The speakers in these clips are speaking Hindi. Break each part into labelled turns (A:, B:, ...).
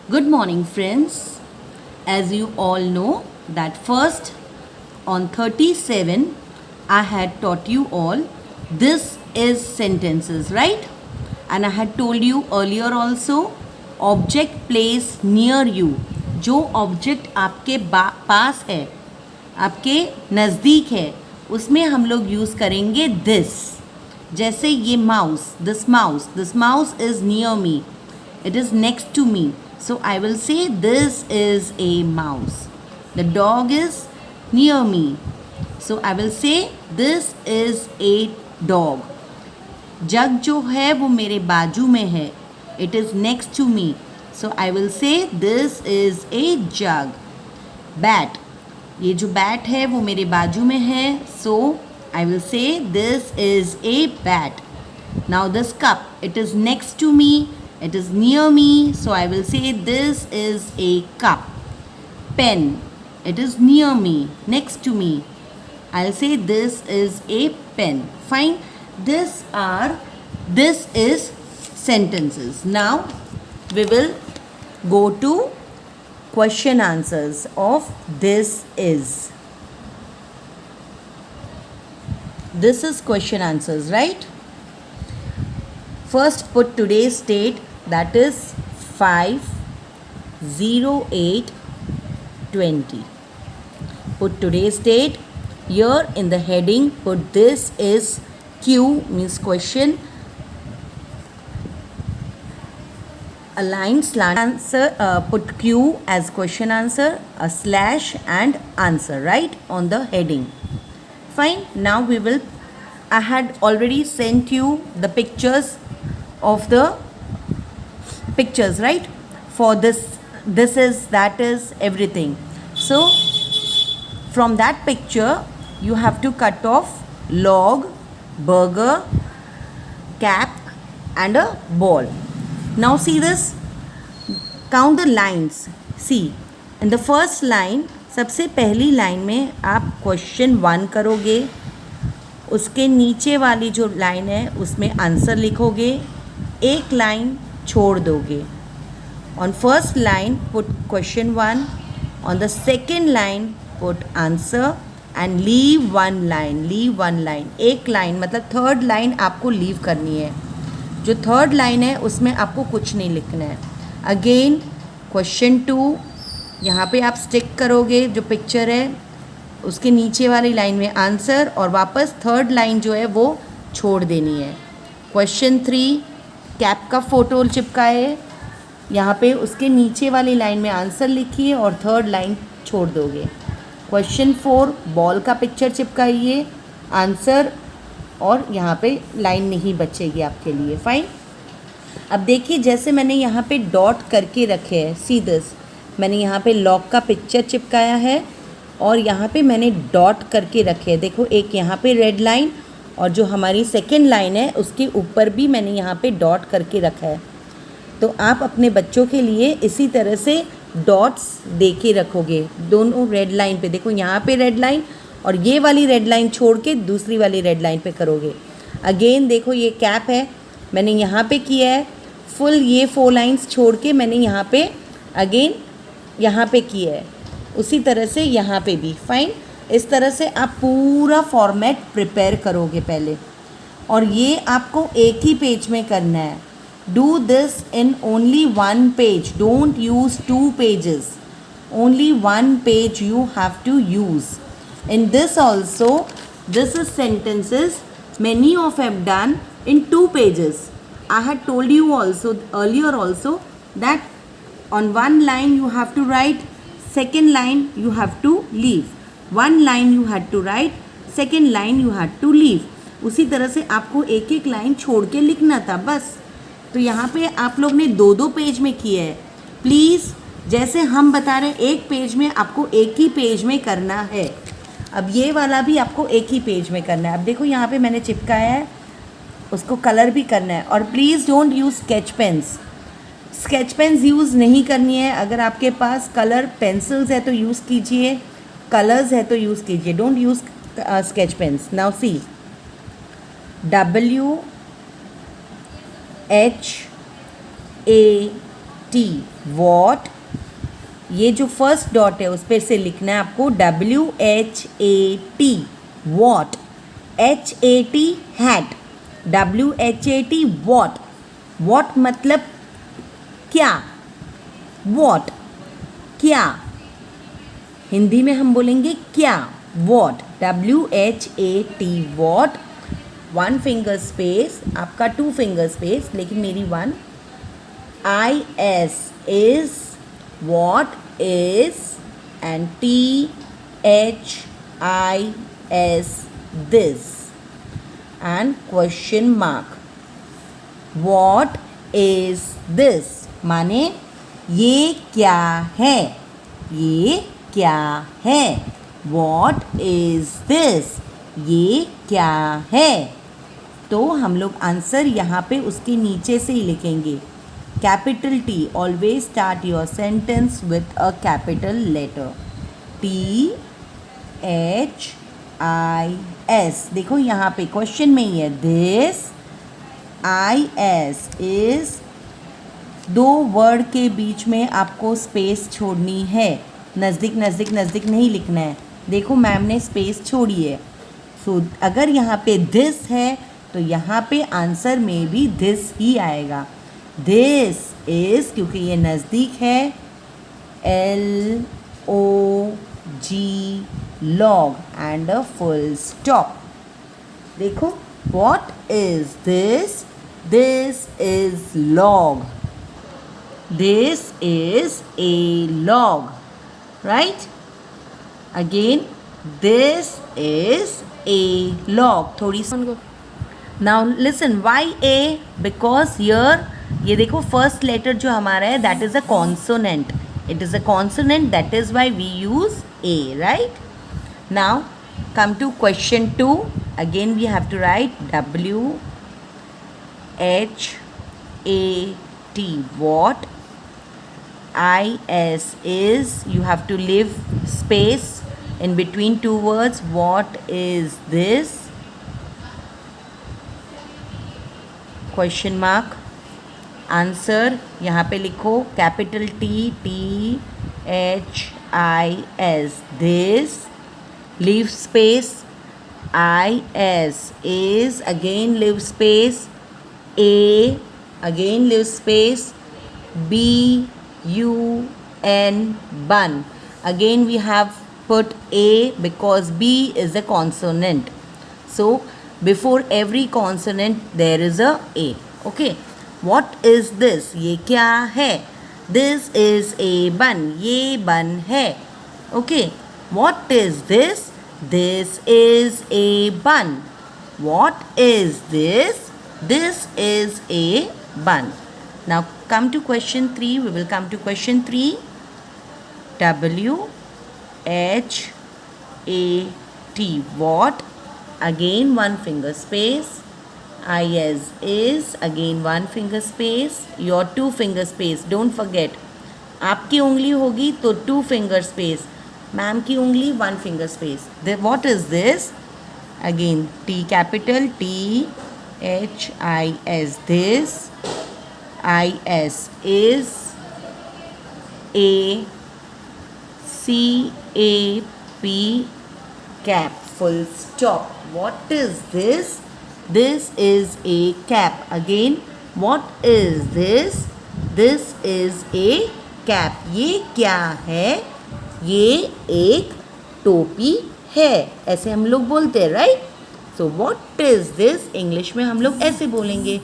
A: Good morning, friends. As you all know, that first on 37, I had taught you all this is sentences, right? And I had told you earlier also, object place near you. जो ऑब्जेक्ट आपके पास है, आपके नज़दीक है, उसमें हम लोग यूज़ करेंगे दिस. जैसे ये mouse, this mouse is near me, it is next to me. So I will say this is a mouse. The dog is near me. So I will say this is a dog. जग जो है वो मेरे बाजू में है. It is next to me. So I will say this is a jug. Bat. ये जो bat है वो मेरे बाजू में है. So I will say this is a bat. Now this cup, it is next to me. It is near me, so I will say this is a cup. Pen, it is near me, next to me. I'll say this is a pen. Fine. This is sentences. Now we will go to question answers of this is. This is question answers, right? First put today's date, that is 5/08/20. Put today's date. Here in the heading put this is Q, means question. Align slant answer, put Q as question answer, a slash and answer, right, on the heading. Fine. Now we will, I had already sent you the pictures of the pictures, right, for this is, that is, everything. So from that picture you have to cut off log, burger, cap and a ball. Now see this, count the lines. See, in the first line, सबसे पहली लाइन में आप क्वेश्चन 1 करोगे, उसके नीचे वाली जो लाइन है उसमें आंसर लिखोगे, एक लाइन छोड़ दोगे. On first line put question 1, on the second line put answer and leave one line. एक लाइन मतलब थर्ड लाइन आपको लीव करनी है. जो थर्ड लाइन है उसमें आपको कुछ नहीं लिखना है. अगेन क्वेश्चन 2, यहाँ पे आप स्टिक करोगे, जो पिक्चर है उसके नीचे वाली लाइन में आंसर, और वापस थर्ड लाइन जो है वो छोड़ देनी है. क्वेश्चन 3, कैप का फ़ोटो चिपकाए, यहाँ पे उसके नीचे वाली लाइन में आंसर लिखिए और थर्ड लाइन छोड़ दोगे. क्वेश्चन 4, बॉल का पिक्चर चिपकाइए, आंसर, और यहाँ पे लाइन नहीं बचेगी आपके लिए. फाइन. अब देखिए, जैसे मैंने यहाँ पे डॉट करके रखे हैं, सी दिस, मैंने यहाँ पे लॉक का पिक्चर चिपकाया है और यहाँ पे मैंने डॉट करके रखे हैं. देखो, एक यहाँ पे रेड लाइन और जो हमारी सेकेंड लाइन है उसके ऊपर भी मैंने यहाँ पे डॉट करके रखा है. तो आप अपने बच्चों के लिए इसी तरह से डॉट्स दे के रखोगे दोनों रेड लाइन पे. देखो, यहाँ पे रेड लाइन और ये वाली रेड लाइन छोड़ के दूसरी वाली रेड लाइन पे करोगे. अगेन देखो, ये कैप है, मैंने यहाँ पे किया है फुल, ये 4 लाइन्स छोड़ के मैंने यहाँ पे अगेन यहाँ पे किया है. उसी तरह से यहाँ पे भी. फाइन. इस तरह से आप पूरा फॉर्मेट प्रिपेयर करोगे पहले, और ये आपको एक ही पेज में करना है. Do this in only 1 page, don't use 2 pages, only 1 page you have to use. In this also, this is sentences many of have done in 2 pages. I had told you also earlier also that on one line you have to write, second line you have to leave. One line you had to write, second line you had to leave. उसी तरह से आपको एक एक लाइन छोड़ के लिखना था बस. तो यहाँ पे आप लोग ने 2-2 पेज में किया है. प्लीज़, जैसे हम बता रहे हैं एक पेज में, आपको एक ही पेज में करना है. अब ये वाला भी आपको एक ही पेज में करना है. अब देखो, यहाँ पे मैंने चिपकाया है, उसको कलर भी करना है. और please don't use sketch pens. Sketch pens use नहीं करनी है. अगर आपके पास कलर पेंसिल्स है तो यूज़ कीजिए, कलर्स है तो यूज़ कीजिए. Don't use sketch pens. Now see, WHAT, what, ये जो फर्स्ट डॉट है उस पर से लिखना है आपको WHAT, what, HAT hat, WHAT what, what मतलब क्या, वॉट क्या, हिंदी में हम बोलेंगे क्या, what, WHAT what, 1 finger space, आपका 2 फिंगर स्पेस लेकिन मेरी 1, IS is, what is, and THIS this, and question mark, what is this माने ये क्या है, ये क्या है, what is this ये क्या है। तो हम लोग आंसर यहाँ पे उसके नीचे से ही लिखेंगे। Capital T, always start your sentence with a capital letter, THIS। देखो यहाँ पे क्वेश्चन में ही है, दिस IS इज, 2 वर्ड के बीच में आपको स्पेस छोड़नी है, नज़दीक नज़दीक नज़दीक नहीं लिखना है। देखो मैम ने स्पेस छोड़ी है, सो अगर यहाँ पे दिस है तो यहाँ पे आंसर में भी दिस ही आएगा। दिस इज़, क्योंकि ये नज़दीक है, LOG, log, and a full stop. देखो, what is this, this is log, this is a log, right. Again, this is a log, थोड़ी सी। Now listen, why A, because here ये देखो फर्स्ट लेटर जो हमारा है that is a consonant, it is a consonant, that is why we use A, right. Now come to question 2, again we have to write WHAT what, IS is, you have to leave space in between 2 words, what is this, question mark, answer यहाँ पे लिखो capital THIS, this, leave space, IS is, again leave space, A, again leave space, BUN, bun, again we have put A because B is a consonant, so before every consonant there is a A, okay। What is this, ये क्या है, this is a bun, ये bun है, okay। What is this, this is a bun, what is this, this is a bun। Now come to question 3, we will come to question 3, WHAT what, again 1 finger space, IS is, again 1 finger space, your 2 finger space, don't forget, आपकी उंगली होगी तो 2 finger space, मैम की उंगली 1 finger space। What is this, again T, capital THIS, this, IS is, A, CAP, cap, full stop। What is this, this is a cap, again what is this, this is a cap, ये क्या है, ये एक टोपी है, ऐसे हम लोग बोलते हैं, right. So what is this, English में हम लोग ऐसे बोलेंगे,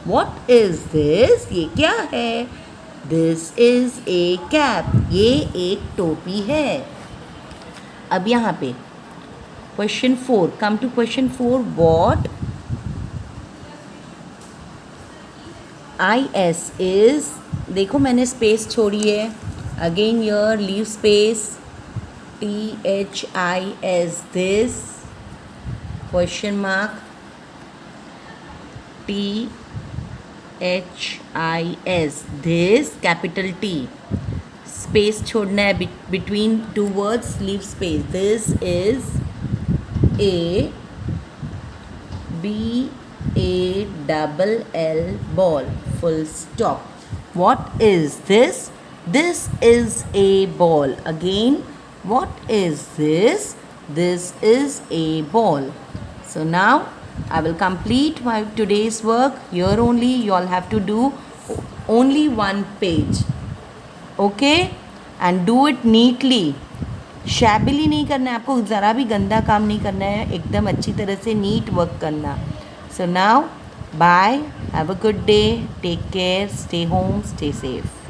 A: व्हाट इज दिस, ये क्या है, दिस इज ए कैप, ये एक टोपी है। अब यहाँ पे question 4, come to question 4, what IS is, देखो मैंने स्पेस छोड़ी है, again your leave space, THIS this, question mark, THIS this, capital T, space छोड़ना है between 2 words, leave space, this is A, BALL, ball, full stop। What is this, This is a ball. Again, what is this? This is a ball. So now I will complete my today's work. Here only you all have to do only one page. Okay? And do it neatly. शैबिली नहीं करना है आपको, ज़रा भी गंदा काम नहीं करना है, एकदम अच्छी तरह से नीट वर्क करना. So now bye, have a good day, take care, stay home, stay safe.